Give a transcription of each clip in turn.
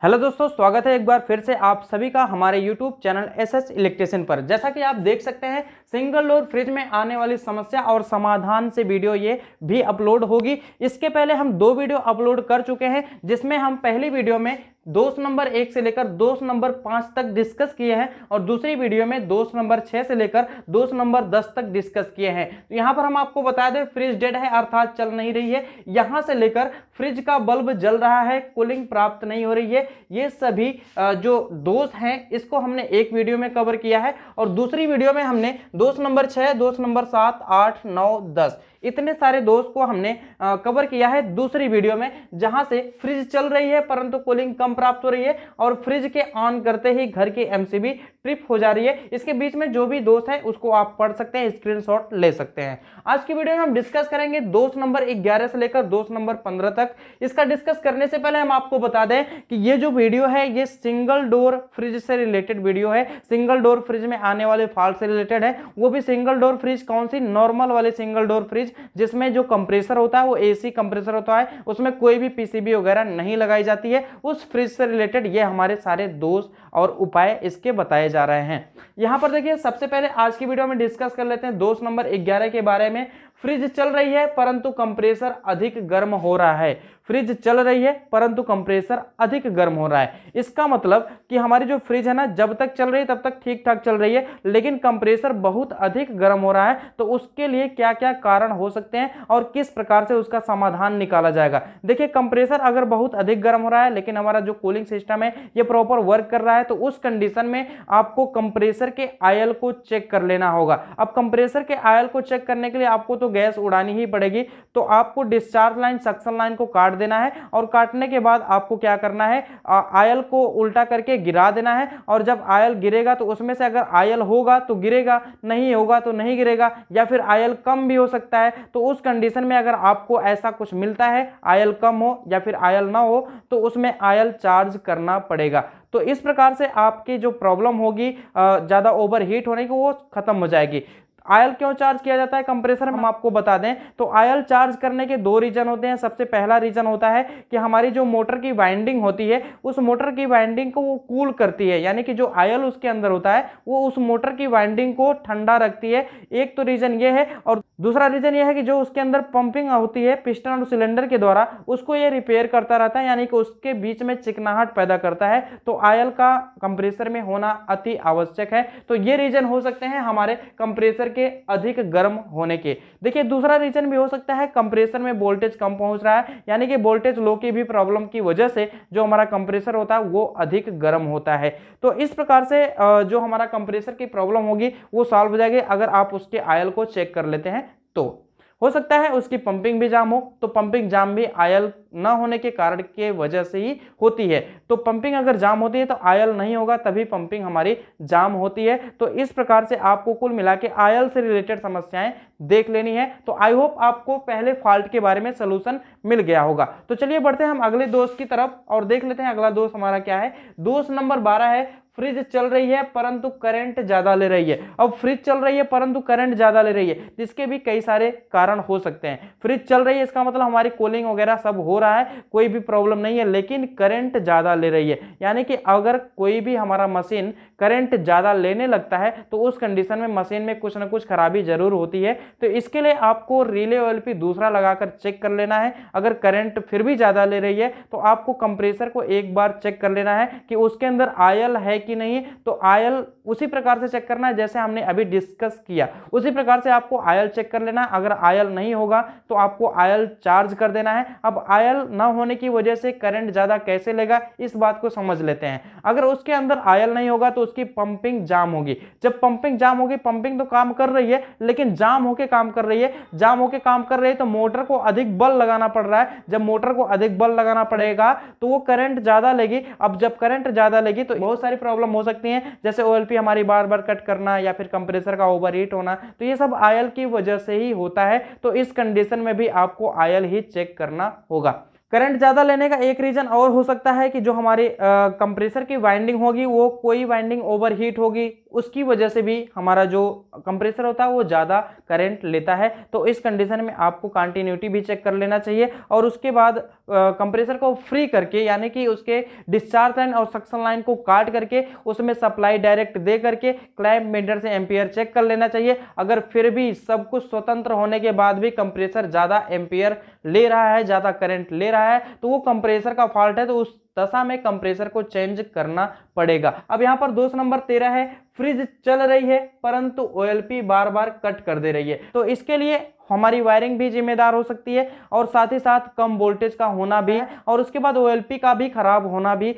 Hello दोस्तों, स्वागत है एक बार फिर से आप सभी का हमारे YouTube चैनल एसएस इलेक्ट्रिशियन पर। जैसा कि आप देख सकते हैं, सिंगल डोर फ्रिज में आने वाली समस्या और समाधान से वीडियो ये भी अपलोड होगी। इसके पहले हम दो वीडियो अपलोड कर चुके हैं, जिसमें हम पहली वीडियो में दोष नंबर 1 से लेकर दोष नंबर 5 तक डिस्कस किए हैं और दूसरी वीडियो में दोष नंबर 6 से लेकर दोष नंबर 10 तक डिस्कस किए हैं। तो यहाँ पर हम आपको बता दें, फ्रिज डेड है अर्थात चल नहीं रही है। यहाँ से लेकर फ्रिज का बल्ब जल रहा है, कूलिंग प्राप्त नहीं हो रही है, ये सभी जो दोष हैं इसको हमने एक वीडियो में कवर किया है और दूसरी वीडियो में हमने दोष नंबर 6, दोष नंबर 7, 8, 9, 10 इतने सारे दोष को हमने कवर किया है दूसरी वीडियो में, जहां से फ्रिज चल रही है परंतु कूलिंग कम प्राप्त हो रही है और फ्रिज के ऑन करते ही घर की एमसीबी ट्रिप हो जा रही है। इसके बीच में जो भी दोष है उसको आप पढ़ सकते हैं, स्क्रीनशॉट ले सकते हैं। आज की वीडियो में हम डिस्कस करेंगे दोष नंबर 11 से लेकर दोष नंबर 15 तक। इसका डिस्कस करने से पहले हम आपको बता दें कि ये जो वीडियो है ये सिंगल डोर फ्रिज से रिलेटेड वीडियो है। सिंगल डोर फ्रिज में आने वाले फॉल्ट से रिलेटेड है। वो भी सिंगल डोर फ्रिज कौन सी? नॉर्मल वाले सिंगल डोर फ्रिज जिसमें जो कंप्रेसर होता है वो एसी कंप्रेसर होता है, उसमें कोई भी पीसीबी वगैरह नहीं लगाई जाती है। उस फ्रिज से रिलेटेड ये हमारे सारे दोष और उपाय इसके बताए जा रहे हैं। यहां पर देखिए, सबसे पहले आज की वीडियो में डिस्कस कर लेते हैं दोष नंबर 11 के बारे में। फ्रिज चल रही है परंतु कंप्रेसर अधिक गर्म हो रहा है। फ्रिज चल रही है परंतु कंप्रेसर अधिक गर्म हो रहा है। इसका मतलब कि हमारी जो फ्रिज है ना, जब तक चल रही है तब तक ठीक ठाक चल रही है, लेकिन कंप्रेसर बहुत अधिक गर्म हो रहा है। तो उसके लिए क्या क्या कारण हो सकते हैं और किस प्रकार से उसका समाधान निकाला जाएगा। देखिए, कंप्रेसर अगर बहुत अधिक गर्म हो रहा है लेकिन हमारा जो कूलिंग सिस्टम है ये प्रॉपर वर्क कर रहा है, तो उस कंडीशन में आपको कंप्रेसर के आयल को चेक कर लेना होगा। अब कंप्रेसर के आयल को चेक करने के लिए आपको तो गैस उड़ानी ही पड़ेगी। तो आपको डिस्चार्ज लाइन, सक्शन लाइन को काट देना है और काटने के बाद आपको क्या करना है, आयल को उल्टा करके गिरा देना है। और जब आयल गिरेगा तो उसमें से अगर आयल होगा तो गिरेगा, नहीं होगा तो नहीं गिरेगा, या फिर आयल कम भी हो सकता है। तो उस कंडीशन में अगर आपको ऐसा कुछ मिलता है, आयल कम हो या फिर आयल ना हो, तो उसमें आयल चार्ज करना पड़ेगा। तो इस प्रकार से आपकी जो प्रॉब्लम होगी ज्यादा ओवरहीट होने की, वो खत्म हो जाएगी। आयल क्यों चार्ज किया जाता है कंप्रेसर में, हम आपको बता दें तो आयल चार्ज करने के दो रीजन होते हैं। सबसे पहला रीजन होता है कि हमारी जो मोटर की वाइंडिंग होती है, उस मोटर की वाइंडिंग को वो कूल करती है, यानी कि जो आयल उसके अंदर होता है वो उस मोटर की वाइंडिंग को ठंडा रखती है। एक तो रीजन ये है, और दूसरा रीजन ये है कि जो उसके अंदर पंपिंग होती है पिस्टन और सिलेंडर के द्वारा, उसको ये रिपेयर करता रहता है, यानी कि उसके बीच में चिकनाहट पैदा करता है। तो आयल का कंप्रेसर में होना अति आवश्यक है। तो ये रीजन हो सकते हैं हमारे कंप्रेसर के अधिक गर्म होने के। देखिए, दूसरा रीजन भी हो सकता है कंप्रेसर में वोल्टेज कम पहुंच रहा है, यानी कि वोल्टेज लो की भी प्रॉब्लम की वजह से जो हमारा कंप्रेसर होता है वो अधिक गर्म होता है। तो इस प्रकार से जो हमारा कंप्रेसर की प्रॉब्लम होगी वो सॉल्व हो जाएगी अगर आप उसके आयल को चेक कर लेते हैं। तो हो सकता है उसकी पंपिंग भी जाम हो, तो पंपिंग जाम भी आयल ना होने के कारण के वजह से ही होती है। तो पंपिंग अगर जाम होती है तो आयल नहीं होगा, तभी पंपिंग हमारी जाम होती है। तो इस प्रकार से आपको कुल मिला के आयल से रिलेटेड समस्याएं देख लेनी है। तो आई होप आपको पहले फॉल्ट के बारे में सोल्यूशन मिल गया होगा। तो चलिए बढ़ते हैं हम अगले दोष की तरफ और देख लेते हैं अगला दोष हमारा क्या है। दोष नंबर 12 है, फ्रिज चल रही है परंतु करंट ज्यादा ले रही है। अब फ्रिज चल रही है परंतु करंट ज्यादा ले रही है, जिसके भी कई सारे कारण हो सकते हैं। फ्रिज चल रही है इसका मतलब हमारी कूलिंग वगैरह सब हो रहा है, कोई भी प्रॉब्लम नहीं है, लेकिन करंट ज्यादा ले रही है। यानी कि अगर कोई भी हमारा मशीन करंट ज्यादा लेने लगता है तो उस कंडीशन में मशीन में कुछ ना कुछ खराबी जरूर होती है। तो इसके लिए आपको रिले ओएलपी दूसरा लगाकर चेक कर लेना है। अगर करंट फिर भी ज्यादा ले रही है तो आपको कंप्रेसर को एक बार चेक कर लेना है कि उसके अंदर आयल है कि नहीं। तो आयल उसी प्रकार से चेक करना है जैसे हमने अभी डिस्कस किया, उसी प्रकार से आपको आयल चेक कर लेना है। अगर आयल नहीं होगा तो आपको आयल चार्ज कर देना है। अब आयल ना होने की वजह से करंट ज्यादा कैसे लेगा, इस बात को समझ लेते हैं। अगर उसके अंदर आयल नहीं होगा तो उसकी पंपिंग जाम होगी। जब पंपिंग जाम होगी, पंपिंग तो काम कर रही है लेकिन जाम होके काम कर रही है, जाम होके काम कर रही है तो मोटर को अधिक बल लगाना पड़ रहा है। जब मोटर को अधिक बल लगाना पड़ेगा तो वो करंट ज्यादा लेगी। अब जब करंट ज्यादा लेगी तो बहुत सारी प्रॉब्लम हो सकती हैं, जैसे ओएलपी हमारी बार बार कट करना या फिर कंप्रेसर का ओवरहीट होना। तो ये सब आयल की वजह से ही होता है। तो इस कंडीशन में भी आपको आयल ही चेक करना होगा। करंट ज़्यादा लेने का एक रीज़न और हो सकता है कि जो हमारी कंप्रेसर की वाइंडिंग होगी वो कोई वाइंडिंग ओवरहीट होगी, उसकी वजह से भी हमारा जो कंप्रेसर होता है वो ज़्यादा करंट लेता है। तो इस कंडीशन में आपको कंटिन्यूटी भी चेक कर लेना चाहिए और उसके बाद कंप्रेसर को फ्री करके, यानी कि उसके डिस्चार्ज लाइन और सक्शन लाइन को काट करके उसमें सप्लाई डायरेक्ट दे करके क्लैंप मीटर से एम्पियर चेक कर लेना चाहिए। अगर फिर भी सब कुछ स्वतंत्र होने के बाद भी कंप्रेसर ज़्यादा एम्पियर ले रहा है, ज़्यादा करंट ले रहा है, तो वो कंप्रेसर का फॉल्ट है। तो उस दशा में कंप्रेसर को चेंज करना पड़ेगा। अब यहां पर दोष नंबर 13 है, फ्रिज चल रही है परंतु ओएलपी बार बार कट कर दे रही है। तो इसके लिए हमारी वायरिंग भी जिम्मेदार हो सकती है और साथ ही साथ कम वोल्टेज का होना भी है और उसके बाद ओएलपी का भी खराब होना भी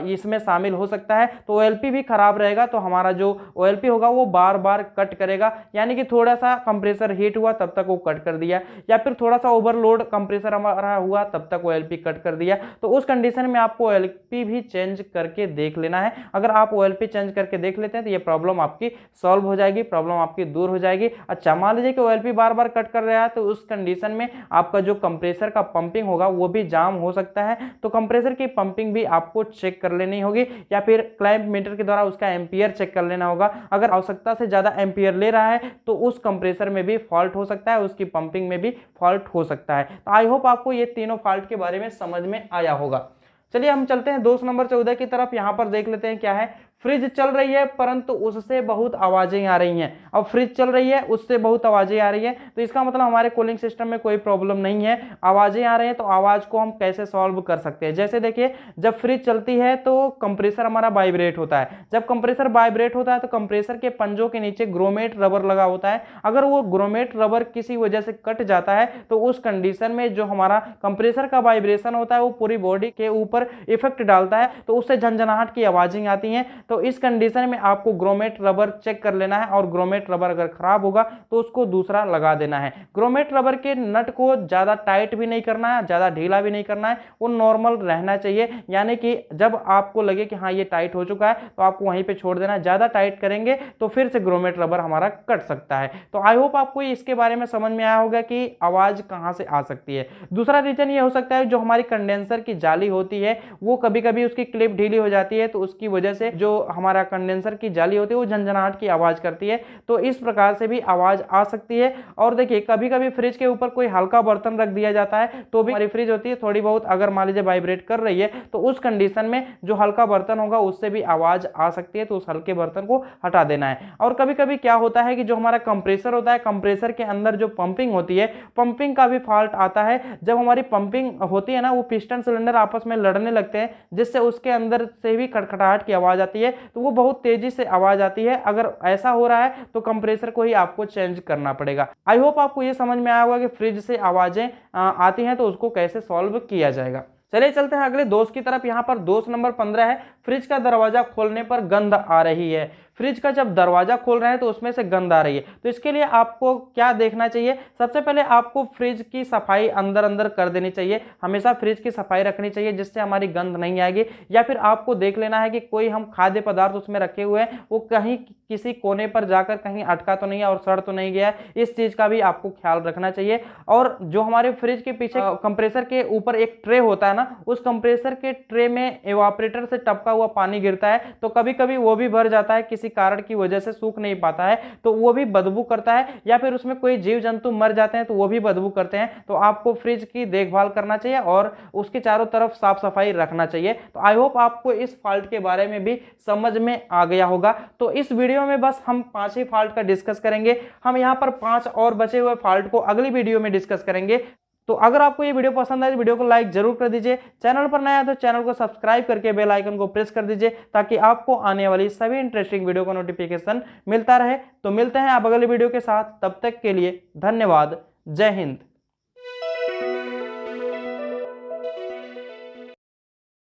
इसमें शामिल हो सकता है। तो ओएलपी भी खराब रहेगा तो हमारा जो ओएलपी होगा वो बार बार कट करेगा, यानी कि थोड़ा सा कंप्रेसर हीट हुआ तब तक वो कट कर दिया, या फिर थोड़ा सा ओवरलोड कंप्रेसर हमारा हुआ तब तक ओएलपी कट कर दिया। तो उस कंडीशन में आपको ओएलपी भी चेंज करके देख लेना है। अगर आप ओएलपी चेंज करके देख लेते हैं तो ये प्रॉब्लम आपकी सॉल्व हो जाएगी, प्रॉब्लम आपकी दूर हो जाएगी। अच्छा, मान लीजिए कि ओएलपी बार बार कट कर रहा है तो उस कंडीशन में आपका जो कंप्रेसर का पंपिंग होगा वो भी जाम हो सकता है। तो कंप्रेसर की पंपिंग भी आपको चेक कर लेनी होगी या फिर क्लैंप मीटर के द्वारा उसका एम्पियर चेक कर लेना होगा। अगर आवश्यकता से ज्यादा एम्पियर ले रहा है तो उस कंप्रेसर में भी फॉल्ट हो सकता है, उसकी पंपिंग में भी फॉल्ट हो सकता है। तो आई होप आपको ये तीनों फॉल्ट के बारे में समझ में आया होगा। चलिए हम चलते हैं दोष नंबर 14 की तरफ। यहां पर देख लेते हैं क्या है। फ्रिज चल रही है परंतु उससे बहुत आवाजें आ रही हैं। अब फ्रिज चल रही है, उससे बहुत आवाजें आ रही है, तो इसका मतलब हमारे कूलिंग सिस्टम में कोई प्रॉब्लम नहीं है, आवाजें आ रही हैं। तो आवाज को हम कैसे सॉल्व कर सकते हैं? जैसे देखिए, जब फ्रिज चलती है तो कंप्रेसर हमारा वाइब्रेट होता है। जब कंप्रेसर वाइब्रेट होता है तो कंप्रेसर के पंजों के नीचे ग्रोमेट रबर लगा होता है। अगर वो ग्रोमेट रबर किसी वजह से कट जाता है तो उस कंडीशन में जो हमारा कंप्रेसर का वाइब्रेशन होता है वो पूरी बॉडी के ऊपर इफेक्ट डालता है, तो उससे झंझनाहट की आवाजें आती हैं। तो इस कंडीशन में आपको ग्रोमेट रबर चेक कर लेना है और ग्रोमेट रबर अगर खराब होगा तो उसको दूसरा लगा देना है। ग्रोमेट रबर के नट को ज्यादा टाइट भी नहीं करना है, ज्यादा ढीला भी नहीं करना है, वो नॉर्मल रहना चाहिए। यानी कि जब आपको लगे कि हाँ ये टाइट हो चुका है तो आपको वहीं पे छोड़ देना है। ज्यादा टाइट करेंगे तो फिर से ग्रोमेट रबर हमारा कट सकता है। तो आई होप आपको इसके बारे में समझ में आया होगा कि आवाज कहां से आ सकती है। दूसरा रीजन ये हो सकता है, जो हमारी कंडेंसर की जाली होती है वो कभी कभी उसकी क्लिप ढीली हो जाती है, तो उसकी वजह से जो हमारा कंडेंसर की जाली होती है वो झंझनाहट की आवाज करती है। तो इस प्रकार से भी आवाज आ सकती है। और देखिए, कभी कभी फ्रिज के ऊपर कोई हल्का बर्तन रख दिया जाता है तो भी हमारी फ्रिज होती है थोड़ी बहुत अगर मान लीजिए वाइब्रेट कर रही है तो उस कंडीशन में जो हल्का बर्तन होगा उससे भी आवाज आ सकती है, तो उस हल्के बर्तन को हटा देना है। और कभी कभी क्या होता है कि जो हमारा कंप्रेसर होता है, कंप्रेसर के अंदर जो पंपिंग होती है, पंपिंग का भी फॉल्ट आता है। जब हमारी पंपिंग होती है ना, वो पिस्टन सिलेंडर आपस में लड़ने लगते हैं जिससे उसके अंदर से भी खटखटाहट की आवाज आती है, तो वो बहुत तेजी से आवाज आती है। अगर ऐसा हो रहा है तो कंप्रेसर को ही आपको चेंज करना पड़ेगा। आई होप आपको ये समझ में आया होगा कि फ्रिज से आवाजें आती हैं तो उसको कैसे सॉल्व किया जाएगा। चलिए चलते हैं अगले दोष की तरफ। यहाँ पर दोष नंबर 15 है, फ्रिज का दरवाजा खोलने पर गंध आ रही है। फ्रिज का जब दरवाजा खोल रहे हैं तो उसमें से गंध आ रही है, तो इसके लिए आपको क्या देखना चाहिए? सबसे पहले आपको फ्रिज की सफाई अंदर अंदर कर देनी चाहिए। हमेशा फ्रिज की सफाई रखनी चाहिए जिससे हमारी गंध नहीं आएगी। या फिर आपको देख लेना है कि कोई हम खाद्य पदार्थ उसमें रखे हुए हैं वो कहीं किसी कोने पर जाकर कहीं अटका तो नहीं है और सड़ तो नहीं गया है, इस चीज का भी आपको ख्याल रखना चाहिए। और जो हमारे फ्रिज के पीछे कंप्रेसर के ऊपर एक ट्रे होता है ना, उस कंप्रेसर के ट्रे में इवापोरेटर से टपका हुआ पानी गिरता है तो कभी कभी वो भी भर जाता है, किसी कारण की वजह से सूख नहीं पाता है तो वो भी बदबू करता है। या फिर उसमें कोई जीव जंतु मर जाते हैं तो वो भी बदबू करते हैं। तो आपको फ्रिज की देखभाल करना चाहिए और उसके चारों तरफ साफ सफाई रखना चाहिए। तो आई होप आपको इस फॉल्ट के बारे में भी समझ में आ गया होगा। तो इस वीडियो में बस हम 5 ही फॉल्ट का डिस्कस करेंगे। हम यहाँ पर 5 और बचे हुए फॉल्ट को अगली वीडियो में डिस्कस करेंगे। तो अगर आपको ये वीडियो पसंद आए तो वीडियो को लाइक जरूर कर दीजिए। चैनल पर नया है तो चैनल को सब्सक्राइब करके बेल आइकन को प्रेस कर दीजिए ताकि आपको आने वाली सभी इंटरेस्टिंग वीडियो का नोटिफिकेशन मिलता रहे। तो मिलते हैं आप अगले वीडियो के साथ, तब तक के लिए धन्यवाद। जय हिंद।